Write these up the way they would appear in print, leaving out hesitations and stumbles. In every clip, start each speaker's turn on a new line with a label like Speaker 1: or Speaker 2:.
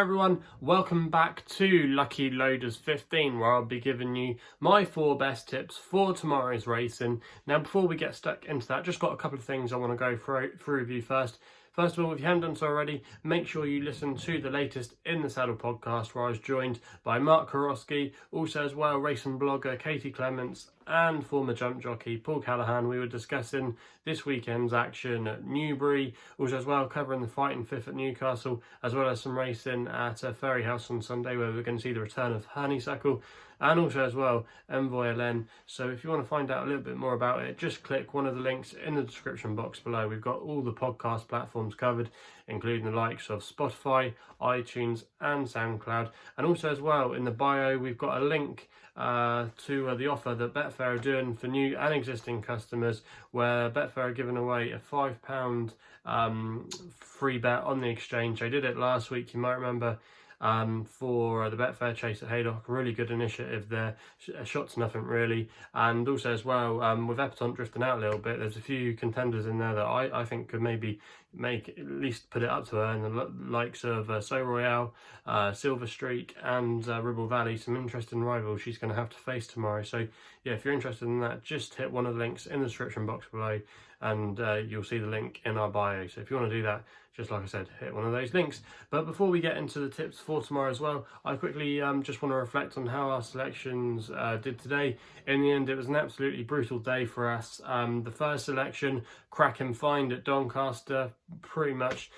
Speaker 1: everyone, welcome back to Lucky Loaders 15, where I'll be giving you my 4 best tips for tomorrow's racing. Now before we get stuck into that, just got a couple of things I want to go through with you first. First of all, if you haven't done so already, make sure you listen to the latest In the Saddle podcast, where I was joined by Mark Karosky, also as well racing blogger Katie Clements and former jump jockey Paul Callaghan. We were discussing this weekend's action at Newbury, also as well covering the fighting fifth at Newcastle, as well as some racing at Fairyhouse on Sunday, where we're going to see the return of Honeysuckle, and also as well Envoy LN. So if you want to find out a little bit more about it, just click one of the links in the description box below. We've got all the podcast platforms covered, including the likes of Spotify, iTunes and Soundcloud. And also as well in the bio, we've got a link to the offer that Betfair are doing for new and existing customers, where Betfair are giving away a £5 free bet on the exchange. They did it last week, you might remember, for the Betfair Chase at Haydock. Really good initiative there, a shot to nothing really. And also as well, with Epatante drifting out a little bit, there's a few contenders in there that I think could maybe at least put it up to her, and the likes of So Royale, Silver Streak and Ribble Valley, some interesting rivals she's going to have to face tomorrow. So yeah, if you're interested in that, just hit one of the links in the description box below, and you'll see the link in our bio. So if you want to do that, just like I said, hit one of those links. But before we get into the tips for tomorrow as well, I quickly just want to reflect on how our selections did today. In the end, it was an absolutely brutal day for us. The first selection, Crack and Find at Doncaster, pretty much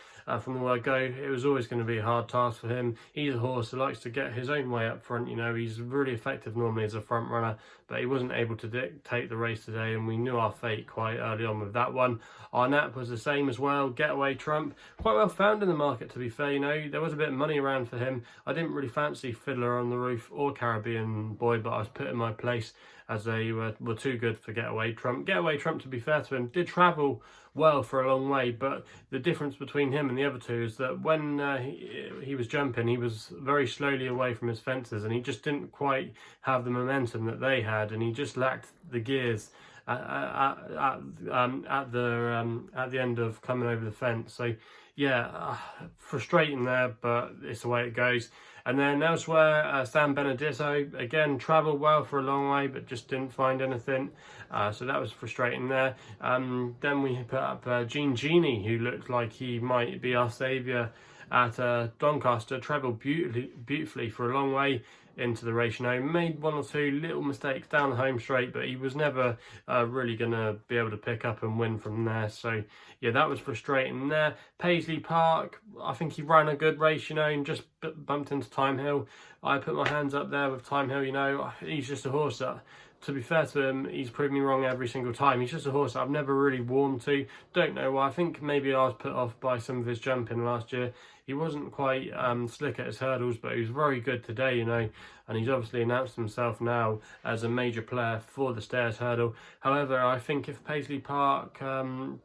Speaker 1: from the word go, it was always going to be a hard task for him. He's a horse who likes to get his own way up front. You know, he's really effective normally as a front runner, but he wasn't able to dictate the race today, and we knew our fate quite early on with that one. Our nap was the same as well. Getaway Trump, quite well found in the market, to be fair. You know, there was a bit of money around for him. I didn't really fancy Fiddler on the Roof or Caribbean Boy, but I was put in my place as they were too good for Getaway Trump. Getaway Trump, to be fair to him, did travel well for a long way, but the difference between him and the other two is that when he was jumping, he was very slowly away from his fences, and he just didn't quite have the momentum that they had, and he just lacked the gears at the end of coming over the fence. So yeah, frustrating there, but it's the way it goes. And then elsewhere, San Benedetto, again, travelled well for a long way, but just didn't find anything. So that was frustrating there. Then we put up Gene Genie, who looked like he might be our saviour at Doncaster. Travelled beautifully for a long way into the race. You know, made one or two little mistakes down the home straight, but he was never really going to be able to pick up and win from there. So yeah, that was frustrating there. Paisley Park, I think he ran a good race, you know, and just bumped into Time Hill. I put my hands up there with Time Hill. You know, he's just a horse that, to be fair to him, he's proved me wrong every single time. He's just a horse that I've never really warmed to. Don't know why. I think maybe I was put off by some of his jumping last year. He wasn't quite slick at his hurdles, but he was very good today, you know, and he's obviously announced himself now as a major player for the stairs hurdle. However, I think if Paisley Park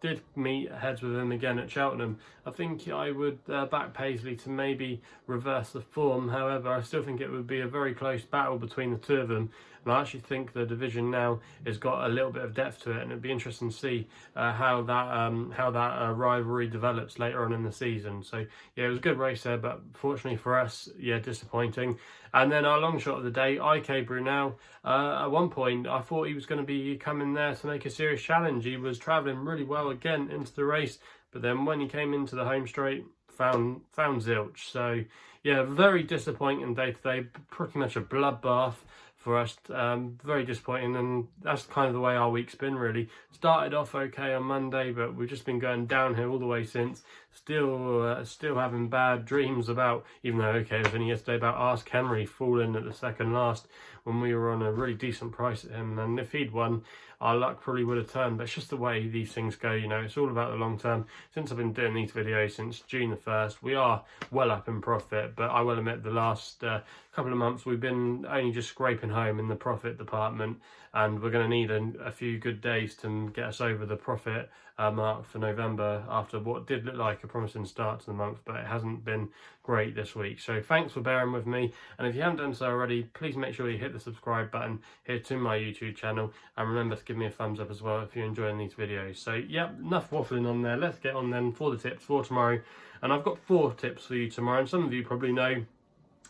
Speaker 1: did meet heads with him again at Cheltenham, I think I would back Paisley to maybe reverse the form. However, I still think it would be a very close battle between the two of them, and I actually think the division now has got a little bit of depth to it, and it'd be interesting to see how that rivalry develops later on in the season. So yeah, it was a good race there, but fortunately for us, yeah, disappointing. And then our long shot of the day, IK Brunel. At one point, I thought he was going to be coming there to make a serious challenge. He was travelling really well again into the race, but then when he came into the home straight, found zilch. So yeah, very disappointing day today. Pretty much a bloodbath for us. Very disappointing, and that's kind of the way our week's been really. Started off okay on Monday, but we've just been going downhill all the way since. Still having bad dreams about, even though okay, it was only yesterday, about Ask Henry falling at the second last when we were on a really decent price at him, and if he'd won, our luck probably would have turned. But it's just the way these things go, you know. It's all about the long term. Since I've been doing these videos since June the 1st, we are well up in profit, but I will admit the last couple of months we've been only just scraping home in the profit department, and we're going to need a few good days to get us over the profit mark for November after what did look like a promising start to the month, but it hasn't been great this week. So thanks for bearing with me, and if you haven't done so already, please make sure you hit the subscribe button here to my YouTube channel, and remember to give me a thumbs up as well if you're enjoying these videos. So yeah, enough waffling on there, let's get on then for the tips for tomorrow. And I've got 4 tips for you tomorrow, and some of you probably know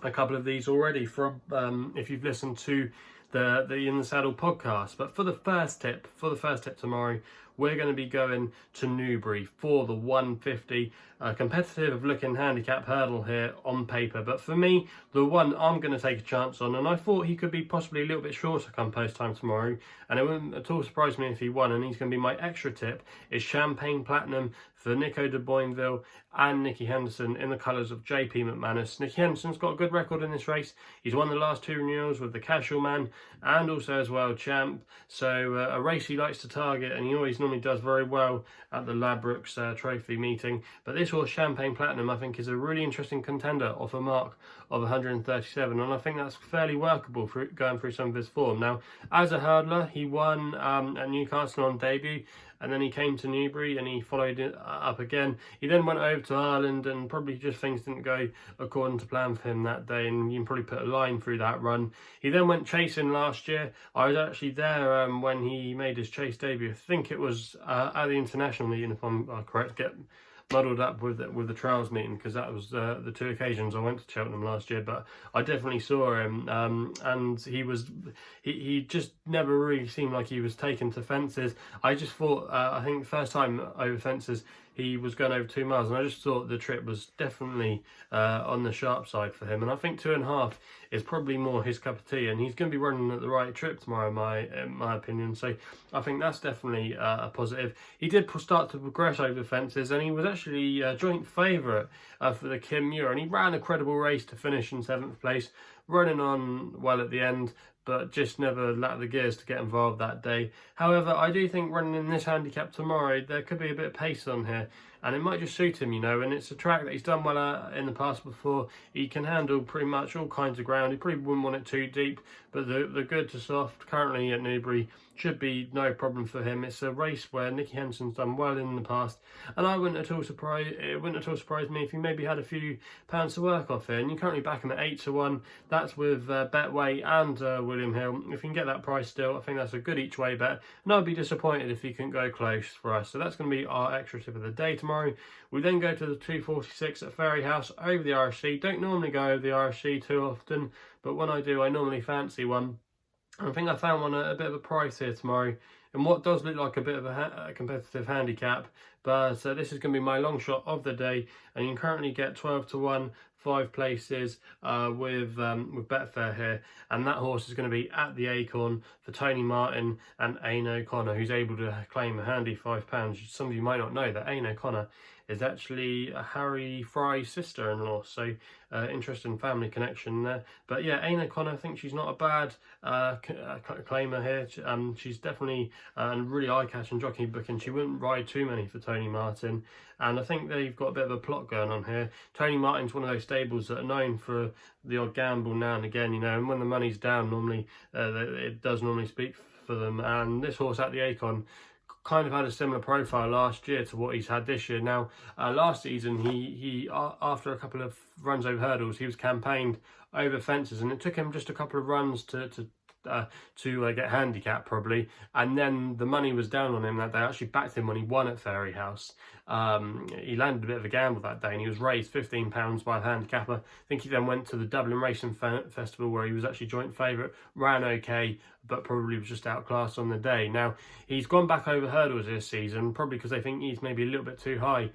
Speaker 1: a couple of these already from if you've listened to the In the Saddle podcast. But for the first tip tomorrow, we're going to be going to Newbury for the 150, competitive looking handicap hurdle here on paper. But for me, the one I'm going to take a chance on, and I thought he could be possibly a little bit shorter come post time tomorrow, and it wouldn't at all surprise me if he won, and he's going to be my extra tip, is Champagne Platinum for Nico de Boinville and Nicky Henderson in the colours of JP McManus. Nicky Henderson's got a good record in this race. He's won the last 2 renewals with the Casual Man and also as well Champ. So a race he likes to target, and he always normally does very well at the Ladbrokes Trophy meeting. But this horse, Champagne Platinum, I think is a really interesting contender off a mark of 137, and I think that's fairly workable for going through some of his form. Now, as a hurdler, he won at Newcastle on debut, and then he came to Newbury and he followed it up again. He then went over to Ireland, and probably just things didn't go according to plan for him that day, and you can probably put a line through that run. He then went chasing last year. I was actually there when he made his chase debut. I think it was at the international meeting, if I'm correct. Get muddled up with the trials meeting, because that was the 2 occasions I went to Cheltenham last year. But I definitely saw him, and he just never really seemed like he was taken to fences. I just thought I think first time over fences he was going over 2 miles, and I just thought the trip was definitely on the sharp side for him. And I think 2.5 is probably more his cup of tea, and he's going to be running at the right trip tomorrow, in my opinion. So I think that's definitely a positive. He did start to progress over fences, and he was actually a joint favourite for the Kim Muir, and he ran a credible race to finish in 7th place, running on well at the end, but just never lacked the gears to get involved that day. However, I do think running in this handicap tomorrow, there could be a bit of pace on here, and it might just suit him, you know, and it's a track that he's done well at in the past before. He can handle pretty much all kinds of ground. He probably wouldn't want it too deep, but the good to soft currently at Newbury should be no problem for him. It's a race where Nicky Henderson's done well in the past, and it wouldn't at all surprise me if he maybe had a few pounds to work off here. And you currently back him at 8-1. That's with Betway and William Hill. If you can get that price still, I think that's a good each way bet, and I'd be disappointed if he couldn't go close for us. So that's going to be our extra tip of the day tomorrow. We then go to the 246 at Fairyhouse over the RSC. Don't normally go over the RSC too often, but when I do, I normally fancy one. I think I found one at a bit of a price here tomorrow, and what does look like a bit of a competitive handicap. But this is going to be my long shot of the day, and you can currently get 12-1, 5 places with Betfair here, and that horse is going to be at the Acorn for Tony Martin and Aidan O'Connor, who's able to claim a handy £5. Some of you might not know that Aidan O'Connor is actually Harry Fry's sister-in-law, so interesting family connection there. But yeah, Aidan O'Connor, I think she's not a bad claimer here. She's definitely a really eye-catching jockey book, and she wouldn't ride too many for Tony Martin. And I think they've got a bit of a plot going on here. Tony Martin's one of those stables that are known for the odd gamble now and again, you know, and when the money's down, normally it does normally speak for them. And this horse at the Acorn kind of had a similar profile last year to what he's had this year. Now, last season, he after a couple of runs over hurdles, he was campaigned over fences, and it took him just a couple of runs to get handicapped probably, and then the money was down on him that day. I actually backed him when he won at Fairyhouse. He landed a bit of a gamble that day, and he was raised £15 by the handicapper. I think he then went to the Dublin Racing Festival, where he was actually joint favourite, ran okay, but probably was just outclassed on the day. Now, he's gone back over hurdles this season, probably because they think he's maybe a little bit too high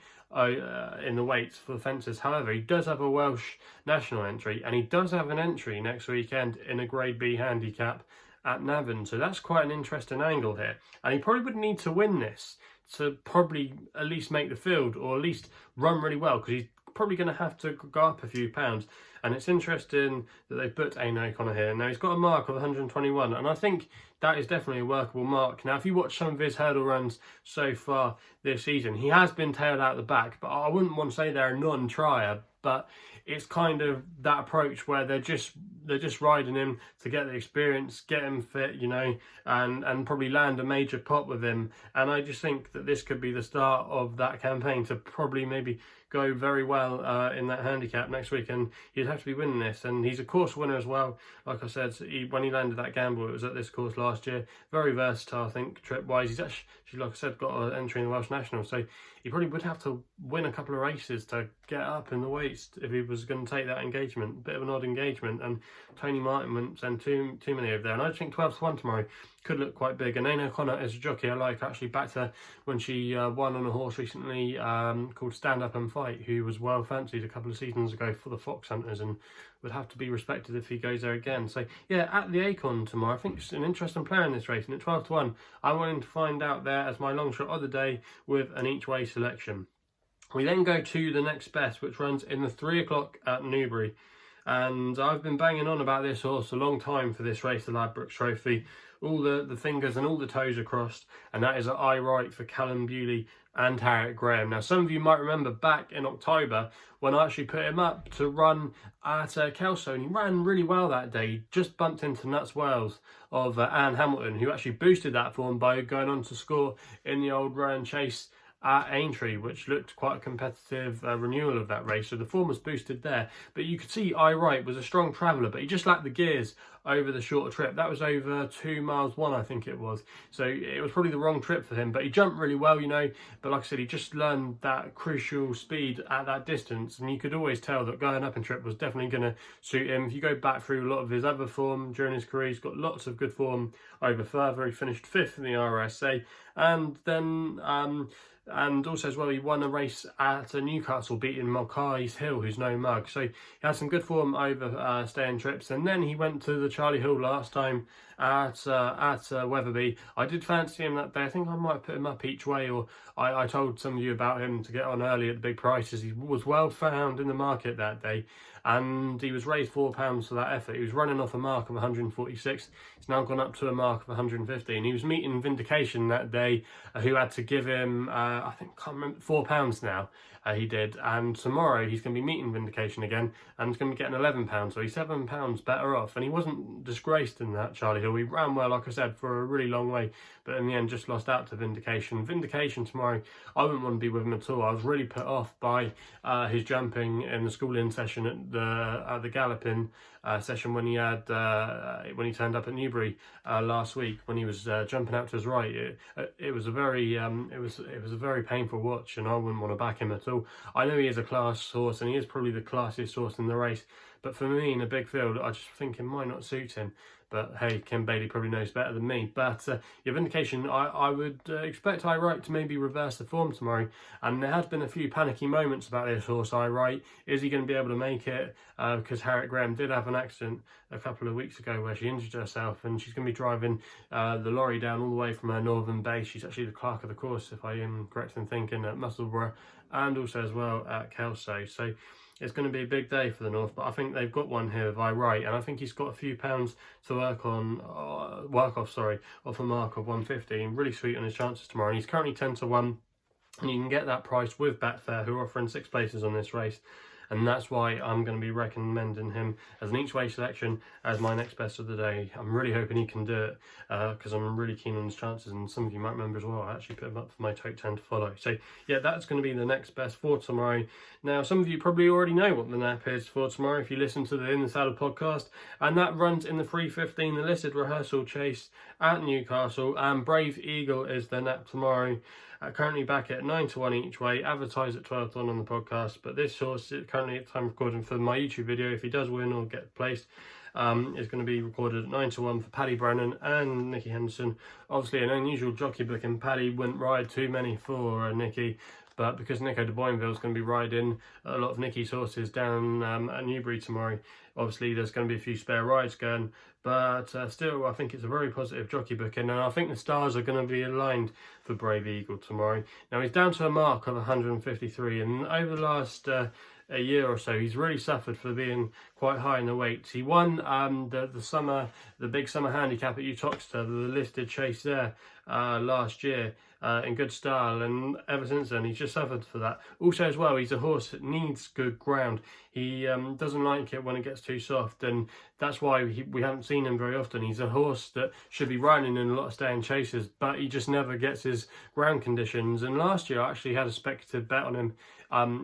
Speaker 1: in the weights for the fences. However, he does have a Welsh national entry, and he does have an entry next weekend in a Grade B handicap at Navan, so that's quite an interesting angle here. And he probably would need to win this to probably at least make the field, or at least run really well, because he's probably going to have to go up a few pounds. And it's interesting that they've put Aidan O'Connor here. Now, he's got a mark of 121, and I think that is definitely a workable mark. Now, if you watch some of his hurdle runs so far this season, he has been tailed out the back, but I wouldn't want to say they're a non-trier, but it's kind of that approach where they're just they're just riding him to get the experience, get him fit, you know, and probably land a major pot with him. And I just think that this could be the start of that campaign to probably maybe go very well in that handicap next week, and he'd have to be winning this. And he's a course winner as well. Like I said, when he landed that gamble, it was at this course last year. Very versatile, I think, trip-wise. He's actually, like I said, got an entry in the Welsh National, so he probably would have to win a couple of races to get up in the weights if he was going to take that engagement. Bit of an odd engagement, and Tony Martin wouldn't send too many over there. And I just think 12-1 tomorrow could look quite big. And Aina O'Connor is a jockey I like, actually, back to when she won on a horse recently called Stand Up and Fight, who was well fancied a couple of seasons ago for the Fox Hunters and would have to be respected if he goes there again. So yeah, at the Acorn tomorrow, I think it's an interesting player in this race, and at 12-1 I'm willing to find out there as my long shot of the day with an each way selection. We then go to the next best, which runs in the 3 o'clock at Newbury. And I've been banging on about this horse a long time for this race, the Ladbrokes Trophy. All the fingers and all the toes are crossed, and that is at I Right for Callum Bewley and Harriet Graham. Now, some of you might remember back in October when I actually put him up to run at Kelso, and he ran really well that day. He just bumped into Nuts Wales of Anne Hamilton, who actually boosted that form by going on to score in the old Rowan Chase at Aintree, which looked quite a competitive renewal of that race. So the form was boosted there. But you could see I Right was a strong traveller, but he just lacked the gears over the shorter trip. That was over 2 miles 1, I think it was. So it was probably the wrong trip for him, but he jumped really well, you know. But like I said, he just learned that crucial speed at that distance, and you could always tell that going up in trip was definitely going to suit him. If you go back through a lot of his other form during his career, he's got lots of good form over further. He finished 5th in the RSA, and then and also as well, he won a race at Newcastle, beating Mulcahy's Hill, who's no mug. So he had some good form over staying trips. And then he went to the Charlie Hill last time at Wetherby. I did fancy him that day. I think I might put him up each way, or I told some of you about him to get on early at the big prices. He was well found in the market that day, and he was raised £4 for that effort. He was running off a mark of 146. He's now gone up to a mark of 115. He was meeting Vindication that day, who had to give him, I think, can't remember, £4 now. He did, and tomorrow he's going to be meeting Vindication again, and he's going to be getting £11, so he's £7 better off. And he wasn't disgraced in that Charlie Hill. He ran well, like I said, for a really long way, but in the end just lost out to Vindication. Vindication tomorrow, I wouldn't want to be with him at all. I was really put off by his jumping in the schooling session at the galloping session when he had when he turned up at Newbury last week, when he was jumping out to his right. It was a very it was a very painful watch, and I wouldn't want to back him at all. I know he is a class horse, and he is probably the classiest horse in the race, but for me in a big field, I just think it might not suit him. But hey, Ken Bailey probably knows better than me. But your Vindication, I would expect I Right to maybe reverse the form tomorrow. And there has been a few panicky moments about this horse, I Right. Is he going to be able to make it? Because Harriet Graham did have an accident a couple of weeks ago where she injured herself, and she's going to be driving the lorry down all the way from her northern base. She's actually the clerk of the course, if I am correct in thinking, at Musselburgh, and also as well at Kelso. So it's going to be a big day for the North, but I think they've got one here with I Right, and I think he's got a few pounds to work off a mark of 150, and really sweet on his chances tomorrow. And he's currently 10-1, and you can get that price with Betfair, who are offering 6 places on this race. And that's why I'm going to be recommending him as an each way selection as my next best of the day. I'm really hoping he can do it, because I'm really keen on his chances, and some of you might remember as well, I actually put him up for my top 10 to follow. So yeah, that's going to be the next best for tomorrow. Now, some of you probably already know what the nap is for tomorrow if you listen to the In the Saddle podcast, and that runs in the 3:15, the listed rehearsal chase at Newcastle, and Brave Eaglle is the nap tomorrow. Currently back at 9-1 each way, advertised at 12-1 on the podcast. But this horse, currently at time recording for my YouTube video, if he does win or get placed, is going to be recorded at 9-1 for Paddy Brennan and Nicky Henderson. Obviously an unusual jockey book, and Paddy wouldn't ride too many for Nicky. But because Nico de Boinville is going to be riding a lot of Nicky's horses down at Newbury tomorrow, obviously there's going to be a few spare rides going. But still, I think it's a very positive jockey booking, and I think the stars are going to be aligned for Brave Eaglle tomorrow. Now, he's down to a mark of 153, and over the last a year or so, he's really suffered for being quite high in the weights. He won the big summer handicap at Uttoxeter, the listed chase there last year, in good style, and ever since then he's just suffered for that. Also as well, he's a horse that needs good ground. He doesn't like it when it gets too soft, and that's why we haven't seen him very often. He's a horse that should be running in a lot of staying chases, but he just never gets his ground conditions. And last year I actually had a speculative bet on him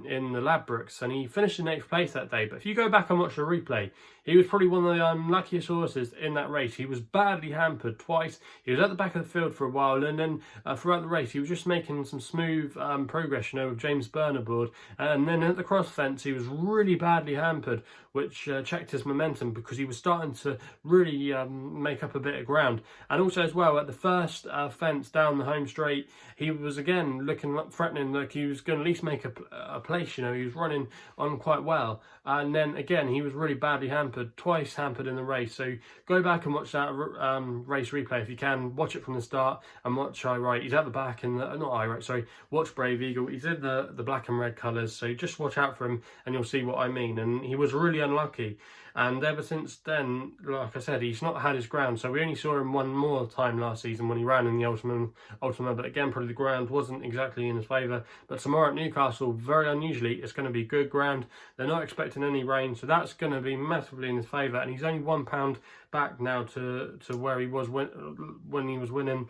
Speaker 1: in the Ladbrokes, and he finished in 8th place that day. But if you go back and watch the replay, he was probably one of the unluckiest horses in that race. He was badly hampered twice. He was at the back of the field for a while, and then throughout the race he was just making some smooth progression over James Bernard, and then at the cross fence he was really badly hampered, which checked his momentum because he was starting to really make up a bit of ground. And also as well, at the first fence down the home straight, he was again looking threatening, like he was going to at least make a place. You know, he was running on quite well, and then again he was really badly hampered, twice hampered in the race. So go back and watch that race replay if you can. Watch it from the start and watch I Write. He's at the back in the, not I Write, sorry, watch Brave Eaglle. He's in the black and red colours, so just watch out for him and you'll see what I mean. And he was really unlucky, and ever since then, like I said, he's not had his ground. So we only saw him one more time last season when he ran in the Ultimate, but again probably the ground wasn't exactly in his favour. But tomorrow at Newcastle, very unusually, it's going to be good ground. They're not expecting any rain, so that's going to be massively in his favour. And he's only £1 back now to where he was when he was winning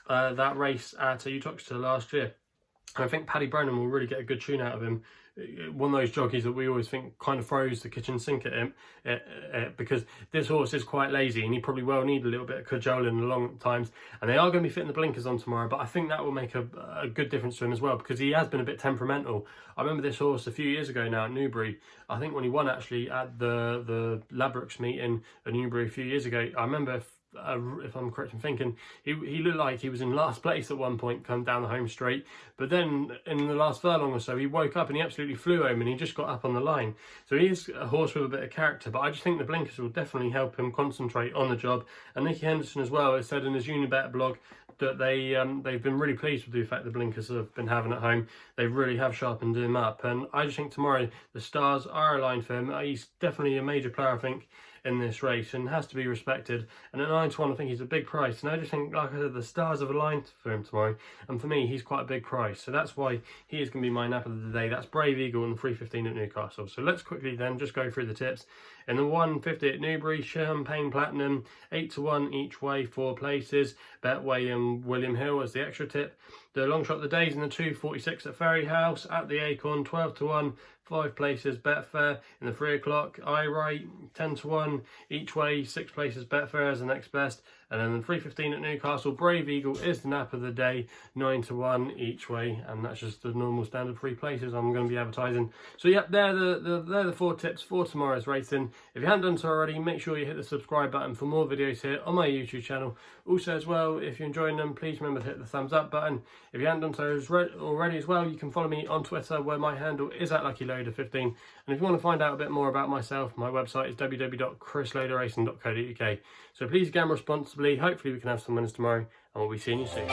Speaker 1: that race at Uttoxeter last year. And I think Paddy Brennan will really get a good tune out of him. One of those jockeys that we always think kind of throws the kitchen sink at him, because this horse is quite lazy and he probably will need a little bit of cajoling along at times. And they are going to be fitting the blinkers on tomorrow, but I think that will make a good difference to him as well, because he has been a bit temperamental. I remember this horse a few years ago now at Newbury. I think when he won actually at the Ladbrokes meeting at Newbury a few years ago. I remember, if I'm correct in thinking, he looked like he was in last place at one point come down the home straight, but then in the last furlong or so he woke up and he absolutely flew home and he just got up on the line. So he is a horse with a bit of character, but I just think the blinkers will definitely help him concentrate on the job. And Nicky Henderson as well has said in his Unibet blog that they've been really pleased with the effect the blinkers have been having at home. They really have sharpened him up, and I just think tomorrow the stars are aligned for him. He's definitely a major player, I think, in this race, and has to be respected. And at 9-1, I think he's a big price. And I just think, like I said, the stars have aligned for him tomorrow. And for me, he's quite a big price. So that's why he is going to be my nap of the day. That's Brave Eaglle and the 3:15 at Newcastle. So let's quickly then just go through the tips. In the 150 at Newbury, Champagne Platinum, 8-1 each way, 4 places. Betway and William Hill as the extra tip. The Longshot of the days in the 246 at Fairyhouse. At the Acorn, 12-1, 5 places. Betfair in the 3 o'clock. I Write, 10-1 each way, 6 places. Betfair as the next best. And then the 3:15 at Newcastle, Brave Eaglle is the nap of the day, 9-1 each way, and that's just the normal standard 3 places I'm going to be advertising. So yep, they're the 4 tips for tomorrow's racing. If you haven't done so already, make sure you hit the subscribe button for more videos here on my YouTube channel. Also as well, if you're enjoying them, please remember to hit the thumbs up button. If you haven't done so already as well, you can follow me on Twitter, where my handle is @LuckyLoader15. And if you want to find out a bit more about myself, my website is www.chrisloaderracing.co.uk. So please gamble responsibly. Hopefully we can have some winners tomorrow, and we'll be seeing you soon.